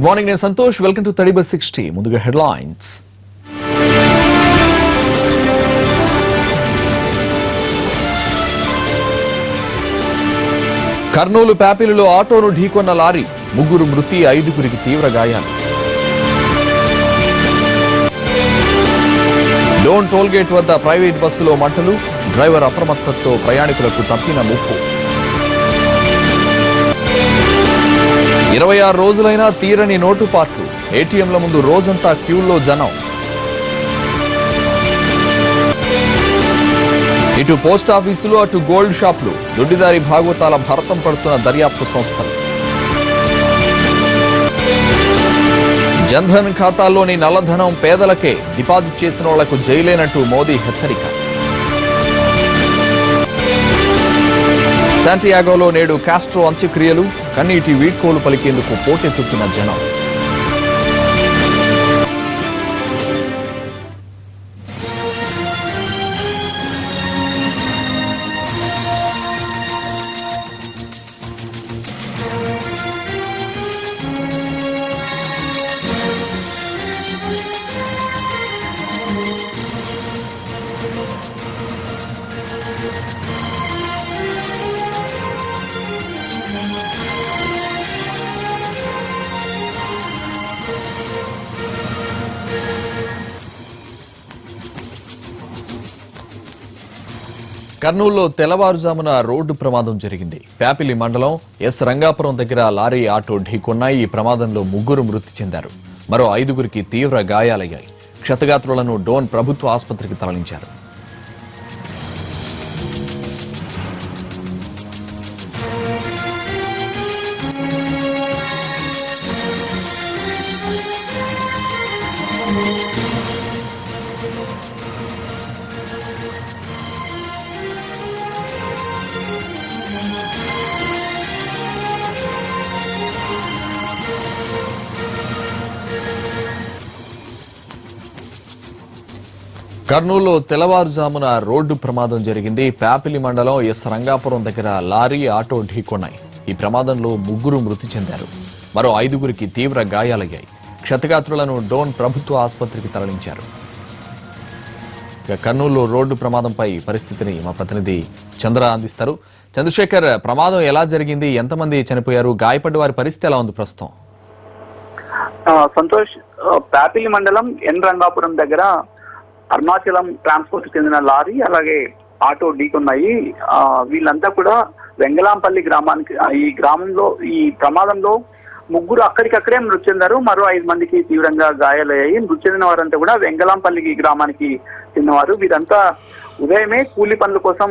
Good morning, నేను Santosh. Welcome to 30/60. ముందుగా headlines. Kurnool ప్యాపిలిలో ఆటోను ఢీకొన్న లారీ, ముగ్గురు మృతి, 5గురికి తీవ్ర గాయాలు. డోన్ టోల్గేట్ వద్ద ప్రైవేట్ బస్సులో మంటలు, డ్రైవర్ అప్రమత్తతో ప్రయాణికులకు తప్పిన ముప్పు. 26 రోజులైనా తీరని నోటుపాట్లు, ఏటీఎంల ముందు రోజంతా క్యూల్లో జనం. ఇటు పోస్టాఫీసులు, అటు గోల్డ్ షాపులు, దొడ్డిదారి భాగవతాల భరతం పడుతున్న దర్యాప్తు సంస్థలు. జన్ధన్ ఖాతాల్లోని నల్లధనం పేదలకే, డిపాజిట్ చేసిన వాళ్లకు జైలేనంటూ మోదీ హెచ్చరిక. శాంటియాగోలో నేడు కాస్ట్రో అంత్యక్రియలు, కన్నీటి వీడ్కోలు పలికేందుకు పోటెత్తుతున్న జనం. కర్నూలులో తెల్లవారుజామున రోడ్డు ప్రమాదం జరిగింది. ప్యాపిలి మండలం ఎస్ రంగాపురం దగ్గర లారీ, ఆటో ఢీకొన్నాయి. ఈ ప్రమాదంలో 3 మృతి చెందారు, మరో 5గురికి తీవ్ర గాయాలయ్యాయి. క్షతగాత్రులను డోన్ ప్రభుత్వ ఆసుపత్రికి తరలించారు. కర్నూలులో తెల్లవారుజామున రోడ్డు ప్రమాదం జరిగింది. ప్యాపిలి మండలం ఎస్ రంగాపురం దగ్గర లారీ, ఆటో ఢీకొన్నాయి. ఈ ప్రమాదంలో 3 మృతి చెందారు, మరో 5గురికి తీవ్ర గాయాలయ్యాయి. క్షతగాత్రులను డోన్ ప్రభుత్వ ఆసుపత్రికి తరలించారు. కర్నూలులో రోడ్డు ప్రమాదంపై పరిస్థితిని మా ప్రతినిధి చంద్ర అందిస్తారు. చంద్రశేఖర్, ప్రమాదం ఎలా జరిగింది, ఎంతమంది చనిపోయారు, గాయపడ్డ వారి పరిస్థితి ఎలా ఉంది ప్రస్తుతం? సంతోష్, ప్యాపిలి మండలం ఎన్ రంగాపురం దగ్గర అరుణాచలం ట్రాన్స్పోర్ట్ చెందిన లారీ, అలాగే ఆటో ఢీకొన్నాయి. వీళ్ళంతా కూడా వెంగళంపల్లి గ్రామానికి, ఈ గ్రామంలో ఈ ప్రమాదంలో 3 అక్కడికక్కడే మృతి చెందారు, మరో 5 మందికి తీవ్రంగా గాయాలయ్యాయి. మృతి చెందిన వారంతా కూడా వెంగళంపల్లి గ్రామానికి చెందినవారు. వీరంతా ఉదయమే కూలీ పనుల కోసం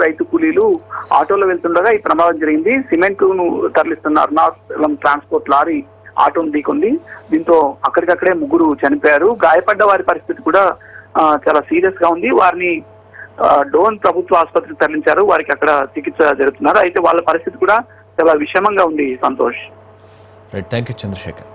రైతు కూలీలు ఆటోలో వెళ్తుండగా ఈ ప్రమాదం జరిగింది. సిమెంట్ ను తరలిస్తున్న అరుణాచలం ట్రాన్స్పోర్ట్ లారీ ఆటోను ఢీకొంది. దీంతో అక్కడికక్కడే 3 చనిపోయారు. గాయపడ్డ వారి పరిస్థితి కూడా చాలా సీరియస్ గా ఉంది. వారిని డోన్ ప్రభుత్వ ఆసుపత్రికి తరలించారు. వారికి అక్కడ చికిత్స జరుగుతున్నారు. అయితే వాళ్ళ పరిస్థితి కూడా చాలా విషమంగా ఉంది. సంతోష్. Thank you Chandrashekar.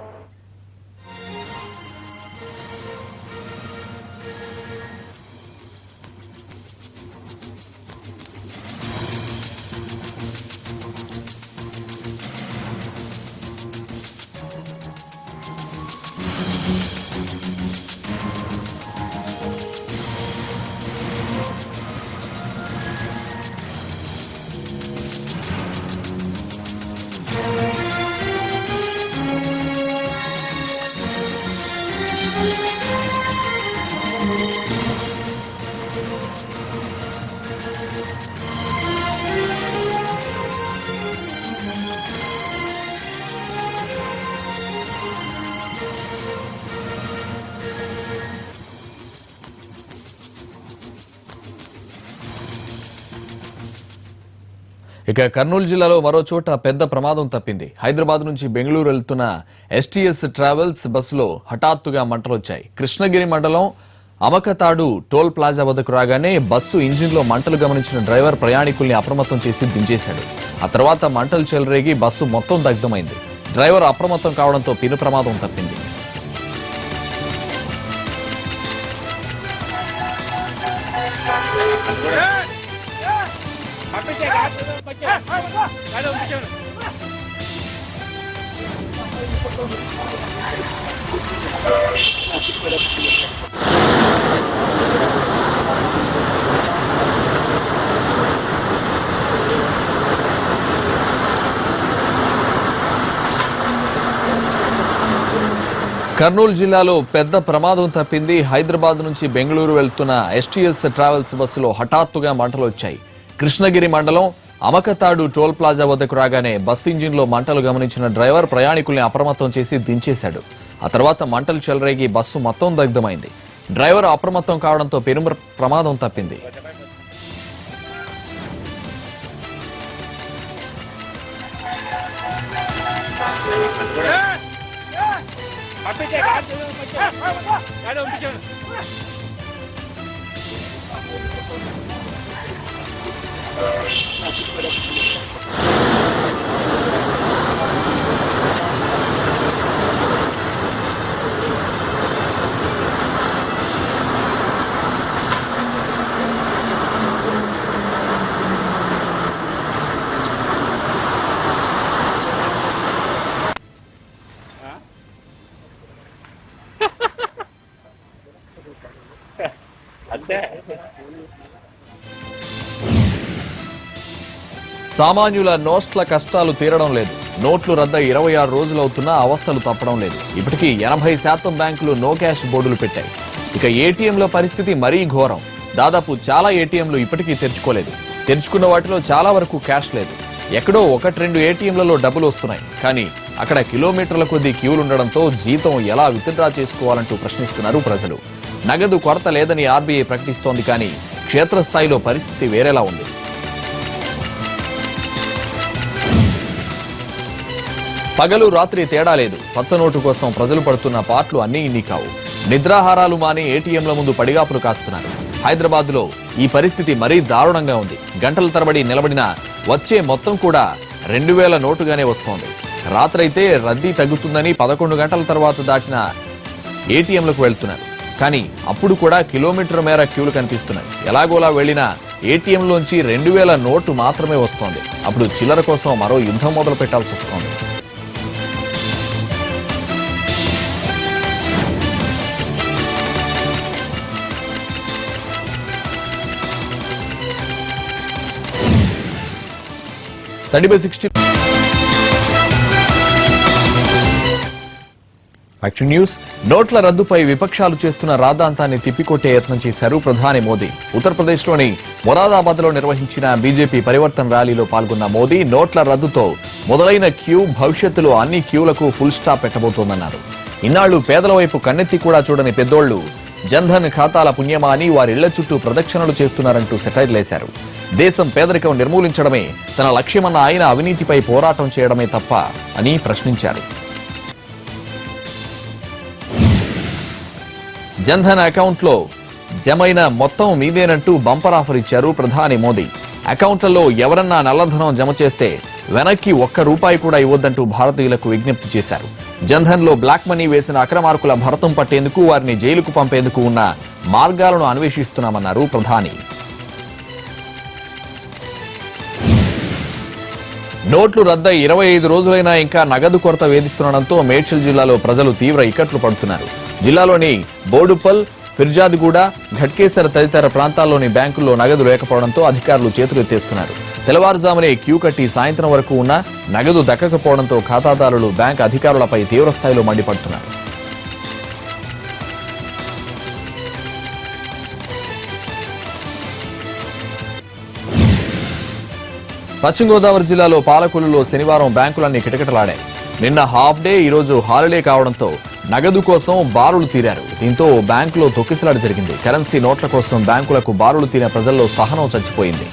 ఇక కర్నూలు జిల్లాలో మరో చోట పెద్ద ప్రమాదం తప్పింది. హైదరాబాద్ నుంచి బెంగళూరు వెళ్తున్న ఎస్టీఎస్ ట్రావెల్స్ బస్సులో హఠాత్తుగా మంటలొచ్చాయి. కృష్ణగిరి మండలం అమకతాడు టోల్ ప్లాజా వద్దకు రాగానే బస్సు ఇంజిన్లో మంటలు గమనించిన డ్రైవర్ ప్రయాణికుల్ని అప్రమత్తం చేసి దించేశాడు. ఆ తర్వాత మంటలు చెలరేగి బస్సు మొత్తం దగ్ధమైంది. డ్రైవర్ అప్రమత్తం కావడంతో పెను ప్రమాదం తప్పింది. కర్నూలు జిల్లాలో పెద్ద ప్రమాదం తప్పింది. హైదరాబాద్ నుంచి బెంగళూరు వెళ్తున్న ఎస్టీఎస్ ట్రావెల్స్ బస్సులో హఠాత్తుగా మంటలు వచ్చాయి. కృష్ణగిరి మండలం అమకతాడు టోల్ ప్లాజా వద్దకు రాగానే బస్సు ఇంజిన్లో మంటలు గమనించిన డ్రైవర్ ప్రయాణికుల్ని అప్రమత్తం చేసి దించేశాడు. ఆ తర్వాత మంటలు చెలరేగి బస్సు మొత్తం దగ్ధమైంది. డ్రైవర్ అప్రమత్తం కావడంతో పెను ప్రమాదం తప్పింది. సామాన్యుల నోట్ల కష్టాలు తీరడం లేదు. నోట్లు రద్ద 26 రోజులవుతున్నా అవస్థలు తప్పడం లేదు. ఇప్పటికీ 80% బ్యాంకులు నో క్యాష్ బోర్డులు పెట్టాయి. ఇక ఏటీఎంల పరిస్థితి మరీ ఘోరం. దాదాపు చాలా ఏటీఎంలు ఇప్పటికీ తెరుచుకోలేదు. తెరుచుకున్న వాటిలో చాలా వరకు క్యాష్ లేదు. ఎక్కడో 1-2 ఏటీఎంలలో డబ్బులు వస్తున్నాయి. కానీ అక్కడ కిలోమీటర్ల కొద్దీ క్యూలుండడంతో జీతం ఎలా విత్డ్రా చేసుకోవాలంటూ ప్రశ్నిస్తున్నారు ప్రజలు. నగదు కొరత లేదని ఆర్బీఐ ప్రకటిస్తోంది. కానీ క్షేత్రస్థాయిలో పరిస్థితి వేరేలా ఉంది. పగలు రాత్రి తేడా లేదు. పచ్చనోటు కోసం ప్రజలు పడుతున్న పాట్లు అన్నీ ఇన్ని కావు. నిద్రాహారాలు మాని ఏటీఎంల ముందు పడిగాపులు కాస్తున్నారు. హైదరాబాద్ లో ఈ పరిస్థితి మరీ దారుణంగా ఉంది. గంటల తరబడి నిలబడిన వచ్చే మొత్తం కూడా 2000 నోటుగానే వస్తోంది. రాత్రైతే రద్దీ తగ్గుతుందని 11 గంటల తర్వాత దాటిన ఏటీఎంలకు వెళ్తున్నారు. కానీ అప్పుడు కూడా కిలోమీటర్ మేర క్యూలు కనిపిస్తున్నాయి. ఎలాగోలా వెళ్లిన ఏటీఎంలోంచి 2000 నోటు మాత్రమే వస్తోంది. అప్పుడు చిల్లర కోసం మరో యుద్ధం మొదలు పెట్టాల్సి వస్తోంది. Action news. నోట్ల రద్దుపై విపక్షాలు చేస్తున్న రాద్ధాంతాన్ని తిప్పికొట్టే యత్నం చేశారు ప్రధాని మోదీ. ఉత్తరప్రదేశ్లోని మొరాదాబాద్ లో నిర్వహించిన బీజేపీ పరివర్తన ర్యాలీలో పాల్గొన్న మోదీ నోట్ల రద్దుతో మొదలైన క్యూ భవిష్యత్తులో అన్ని క్యూలకు ఫుల్ స్టాప్ పెట్టబోతోందన్నారు. ఇన్నాళ్లు పేదల వైపు కన్నెత్తి కూడా చూడని పెద్దోళ్లు జన్ధన్ ఖాతాల పుణ్యమా అని వారిళ్ల చుట్టూ ప్రదక్షిణలు చేస్తున్నారంటూ సెటైర్లేశారు. దేశం పేదరికం నిర్మూలించడమే తన లక్ష్యమన్న ఆయన అవినీతిపై పోరాటం చేయడమే తప్ప అని ప్రశ్నించారు. జన్ధన్ అకౌంట్లో జమైన మొత్తం మీదేనంటూ బంపర్ ఆఫర్ ఇచ్చారు ప్రధాని మోదీ. అకౌంట్లలో ఎవరన్నా నల్లధనం జమ చేస్తే వెనక్కి ₹1 కూడా ఇవ్వొద్దంటూ భారతీయులకు విజ్ఞప్తి చేశారు. జన్ధన్ లో బ్లాక్ మనీ వేసిన అక్రమార్కుల భరతం పట్టేందుకు, వారిని జైలుకు పంపేందుకు ఉన్న మార్గాలను అన్వేషిస్తున్నామన్నారు ప్రధాని. నోట్లు రద్దై 25 రోజులైనా ఇంకా నగదు కొరత వేధిస్తుండటంతో మేడ్చల్ జిల్లాలో ప్రజలు తీవ్ర ఇక్కట్లు పడుతున్నారు. జిల్లాలోని బోడుపల్, ఫిర్జాద్గూడ, ఘట్కేసర్ తదితర ప్రాంతాల్లోని బ్యాంకుల్లో నగదు లేకపోవడంతో అధికారులు చేతులెత్తేస్తున్నారు. తెల్లవారుజామునే క్యూ కట్టి సాయంత్రం వరకు ఉన్న నగదు దక్కకపోవడంతో ఖాతాదారులు బ్యాంక్ అధికారులపై తీవ్రస్థాయిలో మండిపడుతున్నారు. పశ్చిమ గోదావరి జిల్లాలో పాలకొల్లులో శనివారం బ్యాంకులన్నీ కిటకిటలాడాయి. నిన్న హాఫ్ డే, ఈరోజు హాలిడే కావడంతో నగదు కోసం బారులు తీరారు. దీంతో బ్యాంకులో తొక్కిసలాట జరిగింది. కరెన్సీ నోట్ల కోసం బ్యాంకులకు బారులు తీరిన ప్రజల్లో సహనం చచ్చిపోయింది.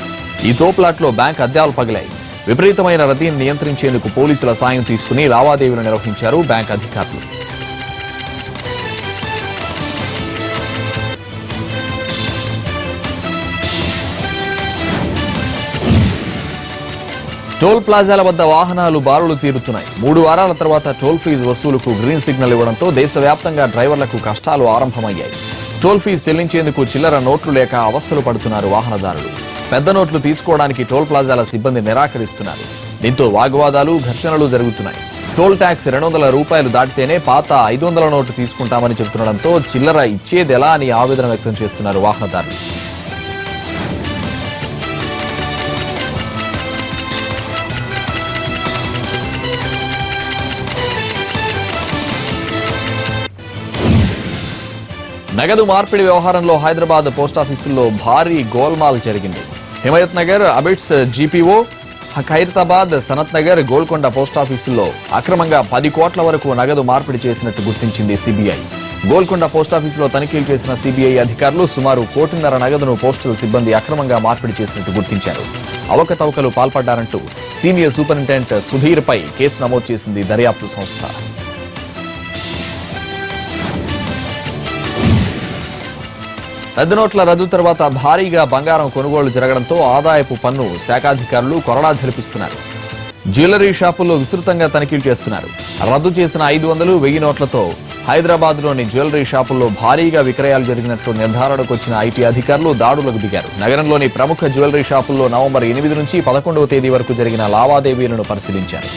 ఈ తోపులాట్లో బ్యాంక్ అద్దాలు పగిలాయి. విపరీతమైన రద్దీని నియంత్రించేందుకు పోలీసుల సాయం తీసుకుని లావాదేవీలు నిర్వహించారు బ్యాంక్ అధికారులు. టోల్ ప్లాజాల వద్ద వాహనాలు బారులు తీరుతున్నాయి. 3 వారాల తర్వాత టోల్ ఫీజు వసూలుకు గ్రీన్ సిగ్నల్ ఇవ్వడంతో దేశవ్యాప్తంగా డ్రైవర్లకు కష్టాలు ఆరంభమయ్యాయి. టోల్ ఫీజు చెల్లించేందుకు చిల్లర నోట్లు లేక అవస్థలు పడుతున్నారు వాహనదారులు. పెద్ద నోట్లు తీసుకోవడానికి టోల్ ప్లాజాల సిబ్బంది నిరాకరిస్తున్నారు. దీంతో వాగ్వాదాలు, ఘర్షణలు జరుగుతున్నాయి. టోల్ ట్యాక్స్ 200 రూపాయలు దాటితేనే పాత 500 నోటు తీసుకుంటామని చెబుతుండటంతో చిల్లర ఇచ్చేదెలా అని ఆవేదన వ్యక్తం చేస్తున్నారు వాహనదారులు. నగదు మార్పిడి వ్యవహారంలో హైదరాబాద్ పోస్టాఫీసుల్లో భారీ గోల్మాల్ జరిగింది. హిమాయత్ నగర్, అబిడ్స్ జీపీఓ, ఖైరతాబాద్, సనత్ నగర్, గోల్కొండ పోస్టాఫీసుల్లో అక్రమంగా 10 కోట్ల వరకు నగదు మార్పిడి చేసినట్టు గుర్తించింది సిబిఐ. గోల్కొండ పోస్టాఫీసులో తనిఖీలు చేసిన సిబిఐ అధికారులు సుమారు 1.5 కోట్ల నగదును పోస్టల్ సిబ్బంది అక్రమంగా మార్పిడి చేసినట్టు గుర్తించారు. అవకతవకలు పాల్పడ్డారంటూ సీనియర్ సూపరింటెండెంట్ సుధీర్ పై కేసు నమోదు చేసింది దర్యాప్తు సంస్థ. పెద్ద నోట్ల రద్దు తర్వాత భారీగా బంగారం కొనుగోలు జరగడంతో ఆదాయపు పన్ను శాఖాధికారులు కొరడా జలిపిస్తున్నారు. జ్యువెలరీ షాపుల్లో విస్తృతంగా తనిఖీలు చేస్తున్నారు. రద్దు చేసిన 500, 1000 నోట్లతో హైదరాబాద్లోని జ్యువెలరీ షాపుల్లో భారీగా విక్రయాలు జరిగినట్లు నిర్ధారణకు వచ్చిన ఐటీ అధికారులు దాడులకు దిగారు. నగరంలోని ప్రముఖ జ్యువెలరీ షాపుల్లో నవంబర్ 8 నుంచి 11వ తేదీ వరకు జరిగిన లావాదేవీలను పరిశీలించారు.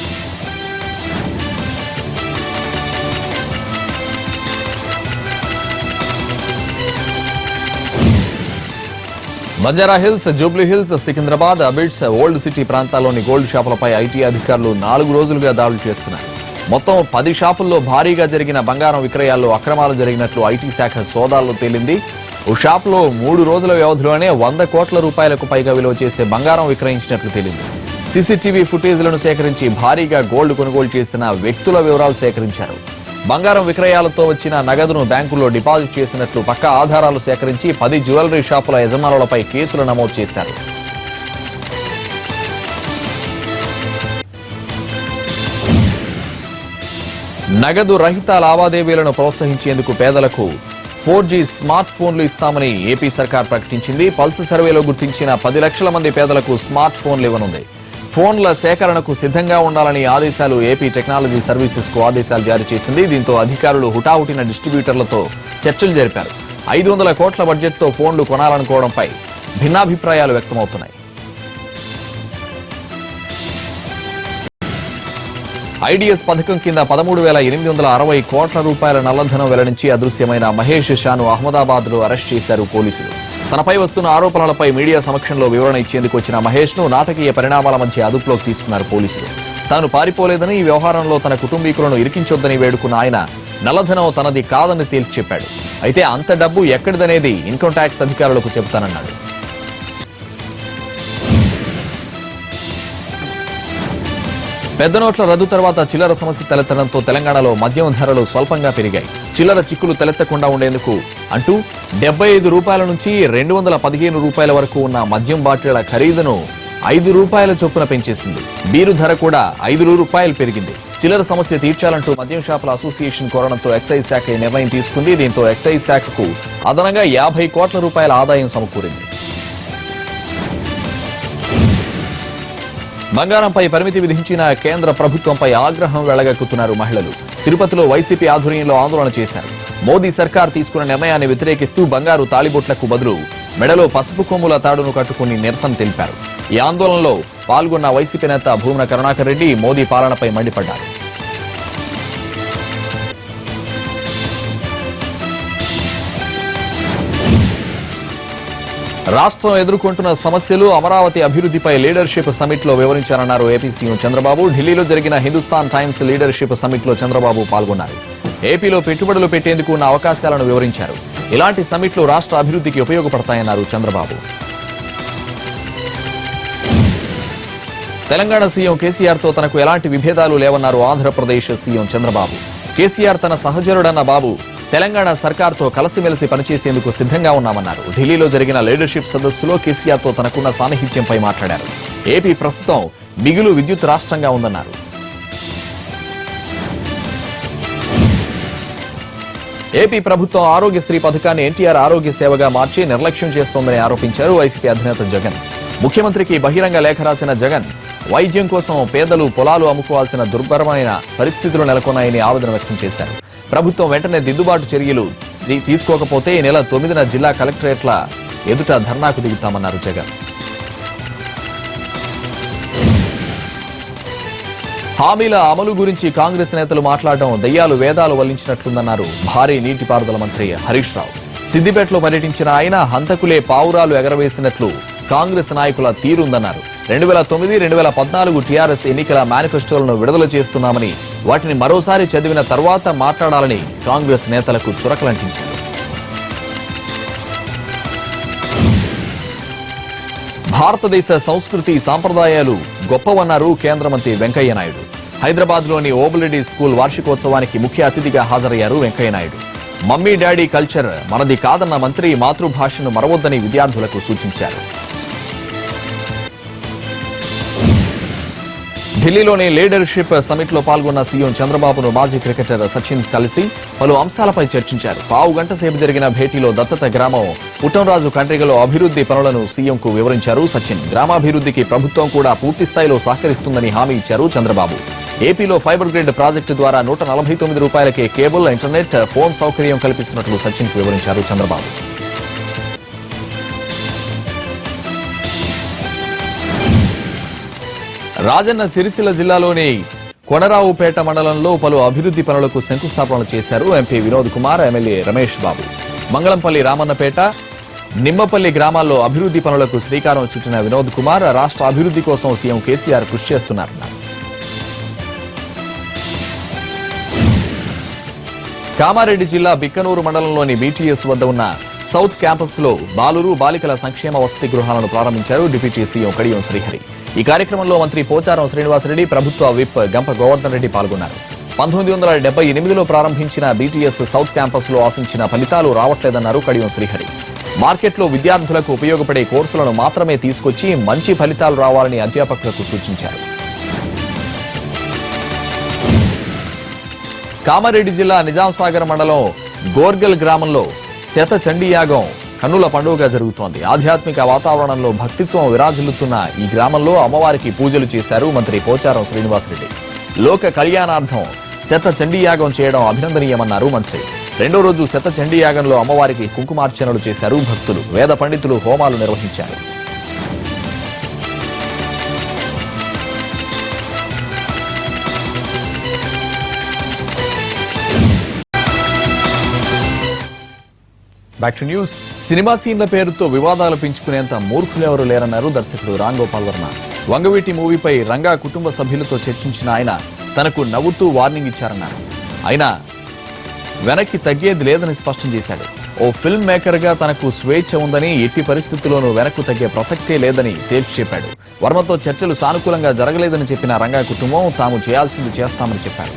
Banjara hills, Jubilee hills, Secunderabad, Abids, old city ప్రాంతాల్లోని గోల్డ్ షాపులపై ఐటీ అధికారులు 4 రోజులుగా దాడులు చేస్తున్నారు. మొత్తం 10 షాపుల్లో భారీగా జరిగిన బంగారం విక్రయాల్లో అక్రమాలు జరిగినట్లు ఐటీ శాఖ సోదాల్లో తేలింది. ఓ షాపులో 3 రోజుల వ్యవధిలోనే 100 కోట్ల రూపాయలకు పైగా విలువ చేసే బంగారం విక్రయించినట్లు తేలింది. సీసీటీవీ ఫుటేజ్లను సేకరించి భారీగా గోల్డ్ కొనుగోలు చేసిన వ్యక్తుల వివరాలు సేకరించారు. బంగారం విక్రయాలతో వచ్చిన నగదును బ్యాంకుల్లో డిపాజిట్ చేసినట్లు పక్కా ఆధారాలు సేకరించి 10 జ్యువెలరీ షాపుల యజమానులపై కేసులు నమోదు చేశారు. నగదు రహిత లావాదేవీలను ప్రోత్సహించేందుకు పేదలకు 4G స్మార్ట్ ఫోన్లు ఇస్తామని ఏపీ సర్కార్ ప్రకటించింది. పల్స్ సర్వేలో గుర్తించిన 10 లక్షల మంది పేదలకు స్మార్ట్ ఫోన్లు ఇవ్వనుంది. ఫోన్ల సేకరణకు సిద్ధంగా ఉండాలని ఆదేశాలు ఏపీ టెక్నాలజీ సర్వీసెస్ కు ఆదేశాలు జారీ చేసింది. దీంతో అధికారులు హుటాహుటిన డిస్ట్రిబ్యూటర్లతో చర్చలు జరిపారు. 500 కోట్ల బడ్జెట్తో ఫోన్లు కొనాలనుకోవడంపై భిన్నాభిప్రాయాలు వ్యక్తమవుతున్నాయి. ఐడిఎస్ పథకం కింద 13,860 కోట్ల రూపాయల నల్లధనం వెల్లడించి అదృశ్యమైన మహేష్ షాను అహ్మదాబాద్ లో అరెస్ట్ చేశారు పోలీసులు. తనపై వస్తున్న ఆరోపణలపై మీడియా సమక్షంలో వివరణ ఇచ్చేందుకు వచ్చిన మహేష్ ను నాటకీయ పరిణామాల మధ్య అదుపులోకి తీసుకున్నారు పోలీసులు. తాను పారిపోలేదని, ఈ వ్యవహారంలో తన కుటుంబీకులను ఇరికించొద్దని వేడుకున్న ఆయన నల్లధనం తనది కాదని తేల్చి చెప్పాడు. అయితే అంత డబ్బు ఎక్కడిదనేది ఇన్కమ్ ట్యాక్స్ అధికారులకు చెబుతానన్నాడు. పెద్ద నోట్ల రద్దు తర్వాత చిల్లర సమస్య తలెత్తడంతో తెలంగాణలో మద్యం ధరలు స్వల్పంగా పెరిగాయి. చిల్లర చిక్కులు తలెత్తకుండా ఉండేందుకు అంటూ 75 రూపాయల నుంచి 215 రూపాయల వరకు ఉన్న మద్యం బాటిళ్ల ఖరీదును 5 రూపాయల చొప్పున పెంచేసింది. బీరు ధర కూడా 5 రూపాయలు పెరిగింది. చిల్లర సమస్య తీర్చాలంటూ మద్యం షాపుల అసోసియేషన్ కోరడంతో ఎక్సైజ్ శాఖ ఈ నిర్ణయం తీసుకుంది. దీంతో ఎక్సైజ్ శాఖకు అదనంగా 50 కోట్ల రూపాయల ఆదాయం సమకూరింది. బంగారంపై పరిమితి విధించిన కేంద్ర ప్రభుత్వంపై ఆగ్రహం వెళ్లగక్కుతున్నారు మహిళలు. తిరుపతిలో వైసీపీ ఆధ్వర్యంలో ఆందోళన చేశారు. మోదీ సర్కార్ తీసుకున్న నిర్ణయాన్ని వ్యతిరేకిస్తూ బంగారు తాళిబొట్లకు బదులు మెడలో పసుపు కొమ్ముల తాడును కట్టుకుని నిరసన తెలిపారు. ఈ ఆందోళనలో పాల్గొన్న వైసీపీ నేత భూమన కరుణాకర్ రెడ్డి మోదీ పాలనపై మండిపడ్డారు. రాష్ట్రం ఎదుర్కొంటున్న సమస్యలు, అమరావతి అభివృద్ధిపై లీడర్షిప్ సమిట్ లో వివరించారన్నారు ఏపీ సీఎం చంద్రబాబు. ఢిల్లీలో జరిగిన హిందుస్థాన్ టైమ్స్ లీడర్షిప్ సమిట్ లో చంద్రబాబు పాల్గొన్నారు. ఏపీలో పెట్టుబడులు పెట్టేందుకు ఉన్న అవకాశాలను వివరించారు. ఇలాంటి సమిట్లు రాష్ట్ర అభివృద్ధికి ఉపయోగపడతాయన్నారు చంద్రబాబు. తెలంగాణ సీఎం కేసీఆర్ తో తనకు ఎలాంటి విభేదాలు లేవన్నారు ఆంధ్రప్రదేశ్ సీఎం చంద్రబాబు. కేసీఆర్ తన సహచరుడన్న బాబు తెలంగాణ సర్కార్తో కలిసిమెలిసి పనిచేసేందుకు సిద్ధంగా ఉన్నామన్నారు. ఢిల్లీలో జరిగిన లీడర్షిప్ సదస్సులో కేసీఆర్తో తనకున్న సాన్నిహిత్యంపై మాట్లాడారు. ఏపీ ప్రస్తుతం మిగులు విద్యుత్ రాష్ట్రంగా ఉందన్నారు. ఏపీ ప్రభుత్వం ఆరోగ్యశ్రీ పథకాన్ని ఎన్టీఆర్ ఆరోగ్య సేవగా మార్చి నిర్లక్ష్యం చేస్తోందని ఆరోపించారు వైసీపీ అధినేత జగన్. ముఖ్యమంత్రికి బహిరంగ లేఖ రాసిన జగన్ వైద్యం కోసం పేదలు పొలాలు అమ్ముకోవాల్సిన దుర్భరమైన పరిస్థితులు నెలకొన్నాయని ఆవేదన వ్యక్తం చేశారు. ప్రభుత్వం వెంటనే దిద్దుబాటు చర్యలు తీసుకోకపోతే ఈ నెల 9న జిల్లా కలెక్టరేట్ల ఎదుట ధర్నాకు దిగుతామన్నారు జగన్. హామీల అమలు గురించి కాంగ్రెస్ నేతలు మాట్లాడడం దయ్యాలు వేదాలు వల్లించినట్లుందన్నారు భారీ నీటిపారుదల మంత్రి హరీష్ రావు. సిద్దిపేటలో పర్యటించిన ఆయన హంతకులే పావురాలు ఎగరవేసినట్లు కాంగ్రెస్ నాయకుల తీరుందన్నారు. 2009-2014 టీఆర్ఎస్ ఎన్నికల మేనిఫెస్టోలను విడుదల చేస్తున్నామని, వాటిని మరోసారి చదివిన తర్వాత మాట్లాడాలని కాంగ్రెస్ నేతలకు చురకలంటించారు. భారతదేశ సంస్కృతి సాంప్రదాయాలు గొప్పవన్నారు కేంద్ర మంత్రి వెంకయ్య నాయుడు. హైదరాబాద్లోని ఓబులెడ్డి స్కూల్ వార్షికోత్సవానికి ముఖ్య అతిథిగా హాజరయ్యారు Venkaiah Naidu. Mummy daddy culture మనది కాదన్న మంత్రి మాతృభాషను మరవొద్దని విద్యార్థులకు సూచించారు. ఢిల్లీలోని లీడర్షిప్ సమిట్ లో పాల్గొన్న సీఎం చంద్రబాబును మాజీ క్రికెటర్ సచిన్ కలిసి పలు అంశాలపై చర్చించారు. పావు గంట సేపు జరిగిన భేటీలో దత్తత గ్రామం పుట్టంరాజు కండ్రిగలో అభివృద్ధి పనులను సీఎంకు వివరించారు సచిన్. గ్రామాభివృద్ధికి ప్రభుత్వం కూడా పూర్తి స్థాయిలో సహకరిస్తుందని హామీ ఇచ్చారు చంద్రబాబు. ఏపీలో ఫైబర్ గ్రిడ్ ప్రాజెక్టు ద్వారా ₹149కే కేబుల్, ఇంటర్నెట్, ఫోన్ సౌకర్యం కల్పిస్తున్నట్లు సచిన్ కు వివరించారు చంద్రబాబు. రాజన్న సిరిసిల్ల జిల్లాలోని కొనరావుపేట మండలంలో పలు అభివృద్ధి పనులకు శంకుస్థాపనలు చేశారు ఎంపీ వినోద్ కుమార్, ఎమ్మెల్యే రమేష్ బాబు. మంగళంపల్లి, రామన్నపేట, నిమ్మపల్లి గ్రామాల్లో అభివృద్ధి పనులకు శ్రీకారం చుట్టిన వినోద్ కుమార్ రాష్ట్ర అభివృద్ధి కోసం సీఎం కేసీఆర్ కృషి చేస్తున్నారన్నారు. కామారెడ్డి జిల్లా బిక్కనూరు మండలంలోని బీటీఎస్ వద్ద ఉన్న సౌత్ క్యాంపస్ లో బాలురు, బాలికల సంక్షేమ వసతి గృహాలను ప్రారంభించారు డిప్యూటీ సీఎం కడియం శ్రీహరి. ఈ కార్యక్రమంలో మంత్రి పోచారం శ్రీనివాసరెడ్డి, ప్రభుత్వ విప్ గంప గోవర్ధన్ రెడ్డి పాల్గొన్నారు. 1978లో ప్రారంభించిన బీటీఎస్ సౌత్ క్యాంపస్ లో ఆశించిన ఫలితాలు రావట్లేదన్నారు కడియం శ్రీహరి. మార్కెట్లో విద్యార్థులకు ఉపయోగపడే కోర్సులను మాత్రమే తీసుకొచ్చి మంచి ఫలితాలు రావాలని అధ్యాపకులకు సూచించారు. కామారెడ్డి జిల్లా నిజాంసాగర్ మండలం గోర్గల్ గ్రామంలో శత చండీ యాగం కన్నుల పండుగగా జరుగుతోంది. ఆధ్యాత్మిక వాతావరణంలో భక్తిత్వం విరాజిల్లుతున్న ఈ గ్రామంలో అమ్మవారికి పూజలు చేశారు మంత్రి పోచారం శ్రీనివాసరెడ్డి. లోక కళ్యాణార్థం శత చండీ యాగం చేయడం అభినందనీయమన్నారు మంత్రి. రెండో రోజు శత చండీ యాగంలో అమ్మవారికి కుంకుమార్చనలు చేశారు భక్తులు. వేద పండితులు హోమాలు నిర్వహించారు. Back to news. సినిమా సీన్ల పేరుతో వివాదాలు పెంచుకునేంత మూర్ఖులెవరూ లేరన్నారు దర్శకుడు రామ్ గోపాల్ వర్మ. వంగవీటి మూవీపై రంగా కుటుంబ సభ్యులతో చర్చించిన ఆయన తనకు నవ్వుతూ వార్నింగ్ ఇచ్చారన్నారు. అయినా వెనక్కి తగ్గేది లేదని స్పష్టం చేశాడు. ఓ ఫిల్మ్ మేకర్ గా తనకు స్వేచ్ఛ ఉందని, ఎట్టి పరిస్థితుల్లోనూ వెనక్కు తగ్గే ప్రసక్తే లేదని తేల్చి చెప్పాడు. వర్మతో చర్చలు సానుకూలంగా జరగలేదని చెప్పిన రంగా కుటుంబం తాము చేయాల్సింది చేస్తామని చెప్పారు.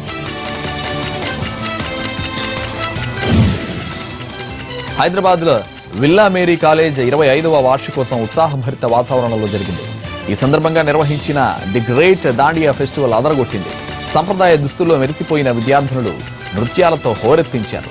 హైదరాబాద్ లో విల్లా మేరీ కాలేజ్ 25వ వార్షికోత్సవం ఉత్సాహభరిత వాతావరణంలో జరిగింది. ఈ సందర్భంగా నిర్వహించిన ది గ్రేట్ దాండియా ఫెస్టివల్ అదరగొట్టింది. సంప్రదాయ దుస్తుల్లో మెరిసిపోయిన విద్యార్థినులు నృత్యాలతో హోరెత్తించారు.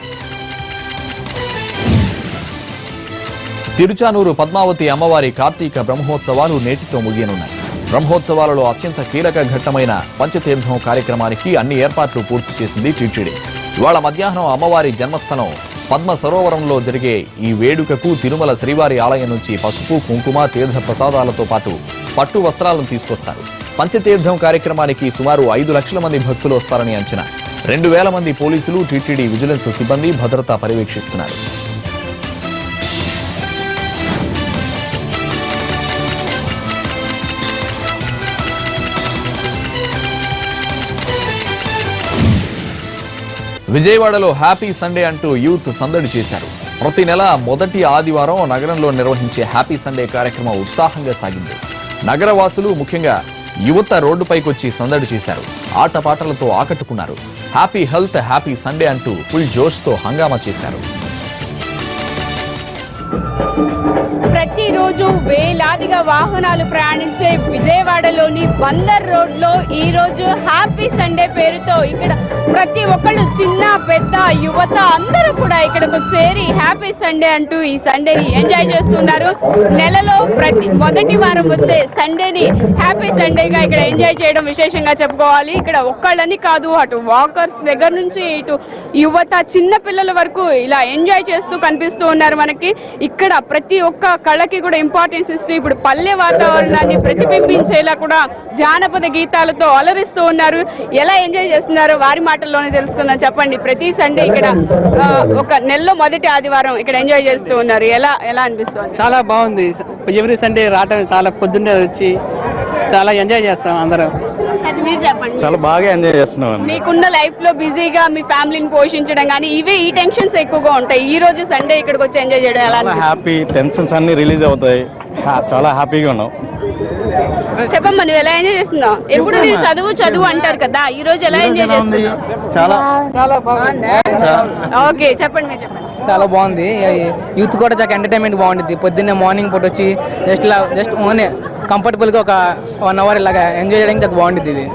తిరుచానూరు పద్మావతి అమ్మవారి కార్తీక బ్రహ్మోత్సవాలు నేటితో ముగియనున్నాయి. బ్రహ్మోత్సవాలలో అత్యంత కీలక ఘట్టమైన పంచతీర్థం కార్యక్రమానికి అన్ని ఏర్పాట్లు పూర్తి చేసింది టీటీడీ. ఇవాళ మధ్యాహ్నం అమ్మవారి జన్మస్థలం పద్మ సరోవరంలో జరిగే ఈ వేడుకకు తిరుమల శ్రీవారి ఆలయం నుంచి పసుపు, కుంకుమ, తీర్థ ప్రసాదాలతో పాటు పట్టు వస్త్రాలను తీసుకొస్తారు. పంచతీర్థం కార్యక్రమానికి సుమారు 5 లక్షల మంది భక్తులు వస్తారని అంచనా. 2,000 మంది పోలీసులు, టీటీడీ విజిలెన్స్ సిబ్బంది భద్రత పర్యవేక్షిస్తున్నారు. విజయవాడలో హ్యాపీ సండే అంటూ యూత్ సందడి చేశారు. ప్రతి నెల మొదటి ఆదివారం నగరంలో నిర్వహించే హ్యాపీ సండే కార్యక్రమం ఉత్సాహంగా సాగింది. నగరవాసులు, ముఖ్యంగా యువత రోడ్డుపైకొచ్చి సందడి చేశారు. ఆటపాటలతో ఆకట్టుకున్నారు. హ్యాపీ హెల్త్, హ్యాపీ సండే అంటూ ఫుల్ జోష్తో హంగామా చేశారు. ప్రతిరోజు వేలాదిగా వాహనాలు ప్రయాణించే విజయవాడలోని బందర్ రోడ్ లో ఈ రోజు హ్యాపీ సండే పేరుతో ఇక్కడ ప్రతి ఒక్కళ్ళు, చిన్న పెద్ద యువత అందరూ కూడా ఇక్కడకు చేరి హ్యాపీ సండే అంటూ ఈ సండేని ఎంజాయ్ చేస్తున్నారు. నెలలో మొదటి వారం వచ్చే సండేని హ్యాపీ సండేగా ఇక్కడ ఎంజాయ్ చేయడం విశేషంగా చెప్పుకోవాలి. ఇక్కడ ఒక్కళ్ళని కాదు, అటు వాకర్స్ దగ్గర నుంచి ఇటు యువత, చిన్న పిల్లల వరకు ఇలా ఎంజాయ్ చేస్తూ కనిపిస్తూ ఉన్నారు మనకి. ఇక్కడ ప్రతి ఒక్క కళకి కూడా ఇంపార్టెన్స్ ఇస్తూ ఇప్పుడు పల్లె వాతావరణాన్ని ప్రతిబింబించేలా కూడా జానపద గీతాలతో అలరిస్తూ ఉన్నారు. ఎలా ఎంజాయ్ చేస్తున్నారు వారి మాటల్లోనే తెలుసుకుందాం. చెప్పండి, ప్రతి సండే ఇక్కడ ఒక నెలలో మొదటి ఆదివారం ఇక్కడ ఎంజాయ్ చేస్తూ ఉన్నారు. ఎలా ఎలా అనిపిస్తుంది? చాలా బాగుంది. ఎవ్రీ సండే రావటం చాలా పొద్దున్నే వచ్చి చాలా ఎంజాయ్ చేస్తాం అందరం. అది మీరు చెప్పండి. చాలా బాగా ఎంజాయ్ చేస్తున్నాం. మీకున్న లైఫ్ లో బిజీగా మీ ఫ్యామిలీని పోషించడం కానీ ఈ టెన్షన్స్ ఎక్కువగా ఉంటాయి. ఈ రోజు సండే ఇక్కడికి వచ్చి ఎంజాయ్ చేయడం ఎలా అనిపిస్తుంది? హ్యాపీ, టెన్షన్స్ అన్ని రిలీజ్ అవుతాయి. చాలా హ్యాపీగా ఉన్నాం. చెప్పమ్మా, నువ్వు ఎలా ఎంజాయ్ చేస్తున్నావు? ఎప్పుడు నేను చదువు అంటారు కదా, ఈ రోజు ఎలా ఎంజాయ్ చేస్తున్నావు? చాలా చాలా బాగుంది. ఓకే, చెప్పండి, మీరు చెప్పండి. చాలా బాగుంది. యూత్ కూడా చాలా ఎంటర్టైన్మెంట్ బాగుంటుంది. పొద్దున్నే మార్నింగ్ పూట వచ్చి జస్ట్ ఓన్లీ కంఫర్టబుల్గా ఒక 1 అవర్ ఇలాగా ఎంజాయ్ చేయడానికి చాలా బాగుంటుంది. ఇది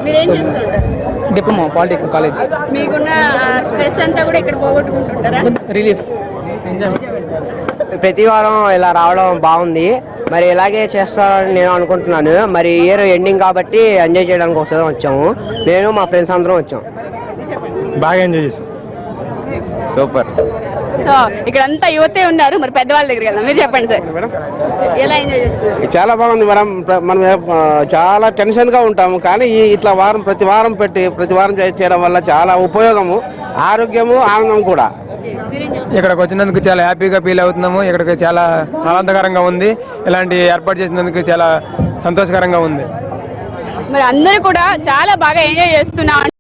మీరేం చేస్తుంటారు? Diploma polytechnic college. మీకున్న స్ట్రెస్ అంతా కూడా ఇక్కడ పోగొట్టుకుంటుంటారా? రిలీఫ్. ప్రతి వారం ఇలా రావడం బాగుంది. మరి ఇలాగే చేస్తారని నేను అనుకుంటున్నాను. మరి ఇయర్ ఎండింగ్ కాబట్టి ఎంజాయ్ చేయడానికి ఒకసారి వచ్చాము. నేను మా ఫ్రెండ్స్ అందరం వచ్చాం. బాగా ఎంజాయ్ చేసాం. సూపర్. సో ఇక్కడ అంతా యువతే ఉన్నారు. మరి పెద్దవాళ్ళ దగ్గరికి వెళ్దాం. మీరు చెప్పండి సార్, ఎలా ఎంజాయ్ చేస్తారు? చాలా బాగుంది మేడం. మనం చాలా టెన్షన్గా ఉంటాము, కానీ ఇట్లా ప్రతి వారం చేయడం వల్ల చాలా ఉపయోగము, ఆరోగ్యము, ఆనందం కూడా. ఇక్కడికి వచ్చినందుకు చాలా హ్యాపీగా ఫీల్ అవుతున్నాము. ఇక్కడికి చాలా ఆనందకరంగా ఉంది. ఇలాంటి ఏర్పాటు చేసినందుకు చాలా సంతోషకరంగా ఉంది. మరి అందరూ కూడా చాలా బాగా ఎంజాయ్ చేస్తున్నారు.